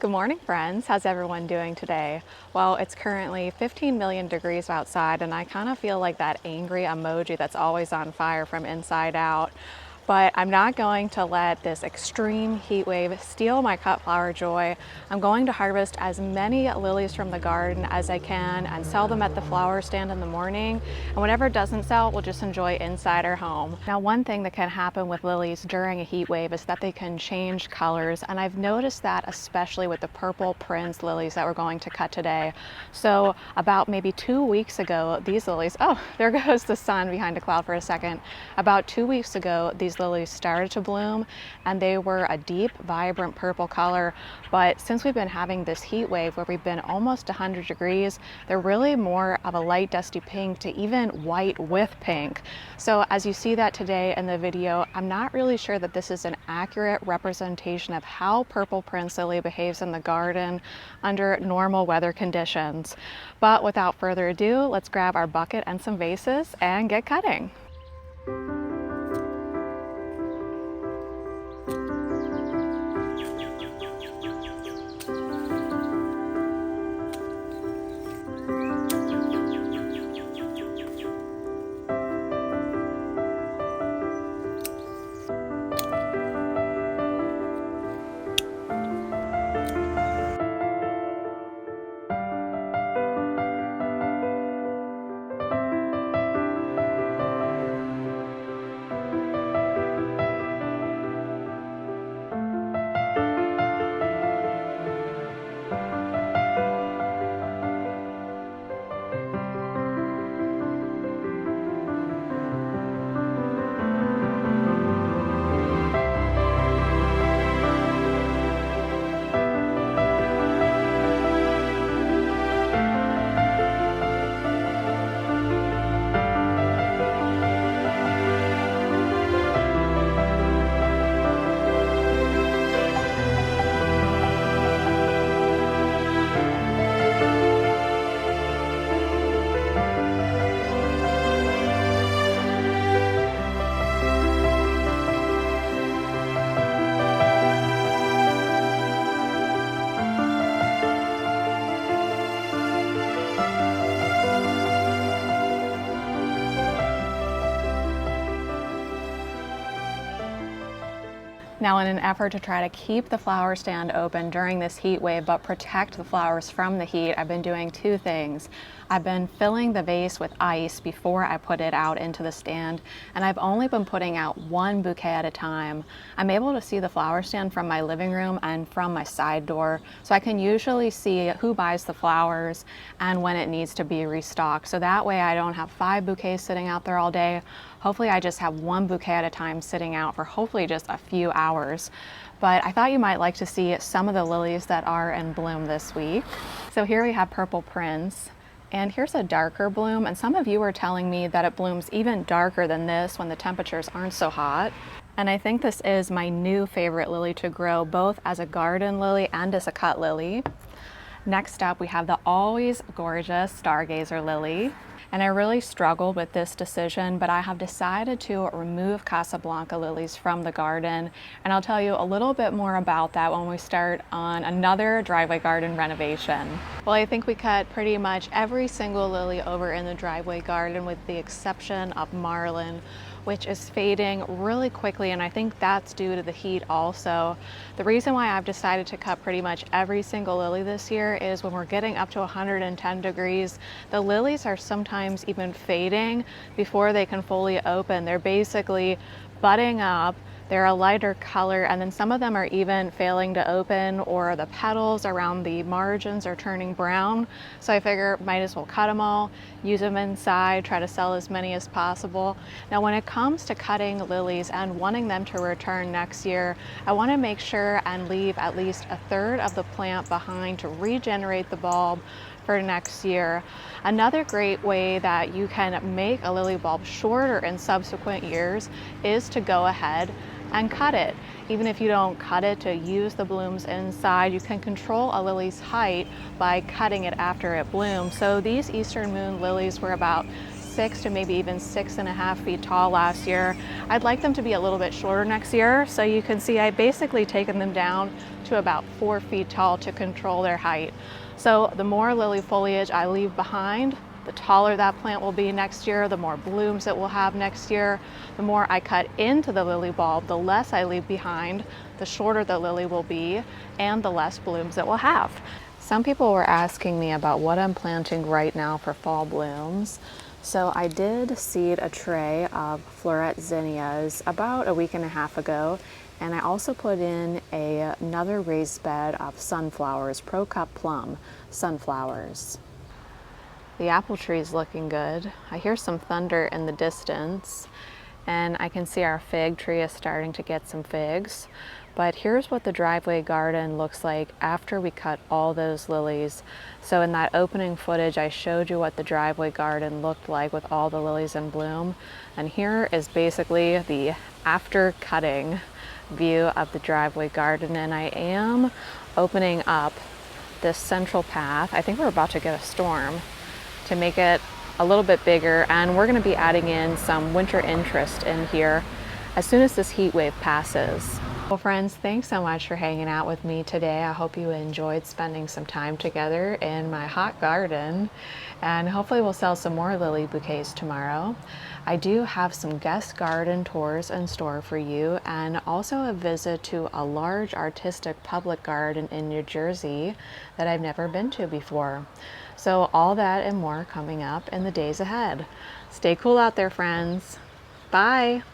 Good morning, friends. How's everyone doing today? Well, it's currently 15 million degrees outside, and I kind of feel like that angry emoji that's always on fire from inside out. But I'm not going to let this extreme heat wave steal my cut flower joy. I'm going to harvest as many lilies from the garden as I can and sell them at the flower stand in the morning. And whatever doesn't sell, we'll just enjoy inside our home. Now, one thing that can happen with lilies during a heat wave is that they can change colors. And I've noticed that especially with the purple Prince lilies that we're going to cut today. So about maybe 2 weeks ago, these lilies, oh, there goes the sun behind a cloud for a second. About 2 weeks ago, these lilies started to bloom and they were a deep, vibrant purple color. But since we've been having this heat wave where we've been almost 100 degrees, they're really more of a light dusty pink to even white with pink. So as you see that today in the video, I'm not really sure that this is an accurate representation of how purple Prince lily behaves in the garden under normal weather conditions. But without further ado, let's grab our bucket and some vases and get cutting. Now, in an effort to try to keep the flower stand open during this heat wave but protect the flowers from the heat, I've been doing two things. I've been filling the vase with ice before I put it out into the stand, and I've only been putting out one bouquet at a time. I'm able to see the flower stand from my living room and from my side door, so I can usually see who buys the flowers and when it needs to be restocked. So that way I don't have 5 bouquets sitting out there all day. Hopefully I just have one bouquet at a time sitting out for hopefully just a few hours. But I thought you might like to see some of the lilies that are in bloom this week. So here we have Purple Prince, and here's a darker bloom, and some of you are telling me that it blooms even darker than this when the temperatures aren't so hot. And I think this is my new favorite lily to grow, both as a garden lily and as a cut lily. Next up, we have the always gorgeous Stargazer lily. And I really struggled with this decision, but I have decided to remove Casablanca lilies from the garden. And I'll tell you a little bit more about that when we start on another driveway garden renovation. Well, I think we cut pretty much every single lily over in the driveway garden with the exception of Marlin, which is fading really quickly, and I think that's due to the heat also. The reason why I've decided to cut pretty much every single lily this year is when we're getting up to 110 degrees, the lilies are sometimes even fading before they can fully open. They're basically budding up, they're a lighter color, and then some of them are even failing to open, or the petals around the margins are turning brown. So I figure might as well cut them all, use them inside, try to sell as many as possible. Now when it comes to cutting lilies and wanting them to return next year, I want to make sure and leave at least a third of the plant behind to regenerate the bulb for next year. Another great way that you can make a lily bulb shorter in subsequent years is to go ahead and cut it. Even if you don't cut it to use the blooms inside, you can control a lily's height by cutting it after it blooms. So these Eastern Moon lilies were about 6 to maybe even 6.5 feet tall last year. I'd like them to be a little bit shorter next year. So you can see I've basically taken them down to about 4 feet tall to control their height. So the more lily foliage I leave behind, the taller that plant will be next year, the more blooms it will have next year. The more I cut into the lily bulb, the less I leave behind, the shorter the lily will be, and the less blooms it will have. Some people were asking me about what I'm planting right now for fall blooms. So I did seed a tray of floret zinnias about a week and a half ago, and I also put in another raised bed of sunflowers, Pro Cup Plum sunflowers. The apple tree is looking good. I hear some thunder in the distance, and I can see our fig tree is starting to get some figs. But here's what the driveway garden looks like after we cut all those lilies. So in that opening footage, I showed you what the driveway garden looked like with all the lilies in bloom. And here is basically the after cutting view of the driveway garden. And I am opening up this central path. I think we're about to get a storm, to make it a little bit bigger, and we're going to be adding in some winter interest in here as soon as this heat wave passes. Well friends, thanks so much for hanging out with me today. I hope you enjoyed spending some time together in my hot garden, and hopefully we'll sell some more lily bouquets tomorrow. I do have some guest garden tours in store for you, and also a visit to a large artistic public garden in New Jersey that I've never been to before. So all that and more coming up in the days ahead. Stay cool out there, friends. Bye.